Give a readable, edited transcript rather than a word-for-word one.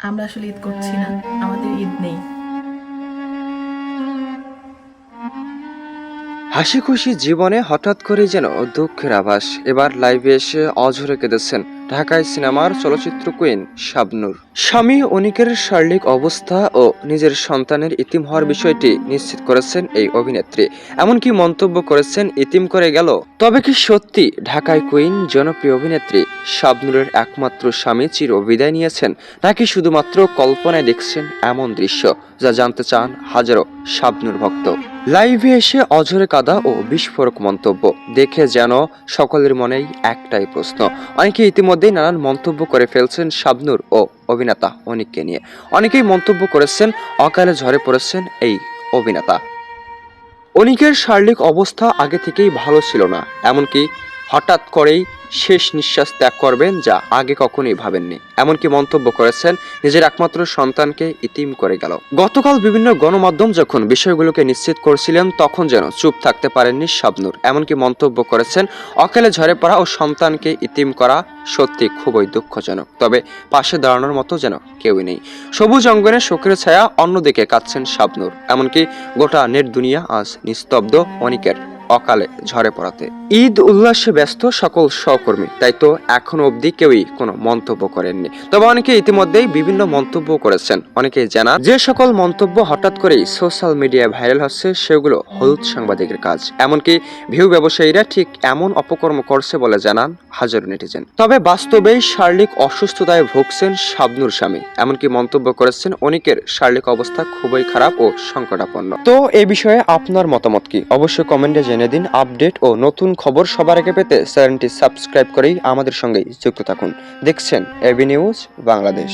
আমরা আসলে ঈদ করছি না, আমাদের ঈদ নেই। হাসি খুশি জীবনে হঠাৎ করে যেন দুঃখের আভাস। এবার লাইভে এসে অঝরে কেঁদেছেন ঢাকায় সিনেমার চলচ্চিত্র কুইন শাবনূর। স্বামী অনিকের শারীরিক অবস্থা ও নিজের সন্তানের ইতিম হওয়ার বিষয়টি নিশ্চিত করেছেন এই অভিনেত্রী। এমনকি মন্তব্য করেছেন, ইতিম করে গেল। তবে কি সত্যি ঢাকায় কুইন জনপ্রিয় অভিনেত্রী শাবনূরের একমাত্র স্বামী চির বিদায় নিয়েছেন, নাকি শুধুমাত্র কল্পনায় দেখছেন এমন দৃশ্য, যা জানতে চান হাজারো শাবনূর ভক্ত। লাইভে এসে অঝরে কাঁদা ও বিস্ফোরক মন্তব্য দেখে যেন সকলের মনেই একটাই প্রশ্ন। অনেকে ইতিমধ্যেই নানান মন্তব্য করে ফেলছেন শাবনূর ও অভিনেতা অনিককে নিয়ে। অনেকেই মন্তব্য করেছেন, অকালে ঝরে পড়েছেন এই অভিনেতা। অনিকের শারীরিক অবস্থা আগে থেকেই ভালো ছিল না, এমনকি হঠাৎ করেই শেষ নিঃশ্বাস ত্যাগ করবেন, যা আগে কখনোই ভাবেননি। এমনকি মন্তব্য করেছেন, নিজের একমাত্র সন্তানকে ইতিম করে গেল। গতকাল বিভিন্ন গণমাধ্যম যখন বিষয়গুলোকে নিশ্চিত করছিলেন, তখন যেন চুপ থাকতে পারেননি শাবনূর। এমনকি মন্তব্য করেছেন, অকালে ঝরে পড়া ও সন্তানকে ইতিম করা সত্যি খুবই দুঃখজনক, তবে পাশে দাঁড়ানোর মতো যেন কেউই নেই। সবুজ অঙ্গনে শোকের ছায়া, অন্যদিকে কাঁদছেন শাবনূর। এমনকি গোটা নেট দুনিয়া আজ নিস্তব্ধ অনিকের অকালে ঝরে পড়াতে। ঈদ উল্লাসে ব্যস্ত সকল সহকর্মী, তাই তো এখনো অবধি কেউই কোনো মন্তব্য করেননি। তবে অনেকে ইতিমধ্যেই বিভিন্ন মন্তব্য করেছেন। অনেকেই জানান, যে সকল মন্তব্য হঠাৎ করেই সোশ্যাল মিডিয়ায় ভাইরাল হচ্ছে, সেগুলো হলুদ সাংবাদিকের কাজ। এমনকি ভিউ ব্যবসায়ীরা ঠিক এমন অপকর্ম করছে বলে জানান হাজারো নেটিজেন। তবে বাস্তবেই শারীরিক অসুস্থতায় ভুগছেন শাবনূর স্বামী। এমনকি মন্তব্য করেছেন, অনিকের শারীরিক অবস্থা খুবই খারাপ ও সংকটাপন্ন। তো এ বিষয়ে আপনার মতামত কি, অবশ্যই কমেন্টে জেনে দিন। আপডেট ও নতুন খবর সবার আগে পেতে চ্যানেলটি সাবস্ক্রাইব করেই আমাদের সঙ্গেই যুক্ত থাকুন। দেখছেন এবি নিউজ বাংলাদেশ।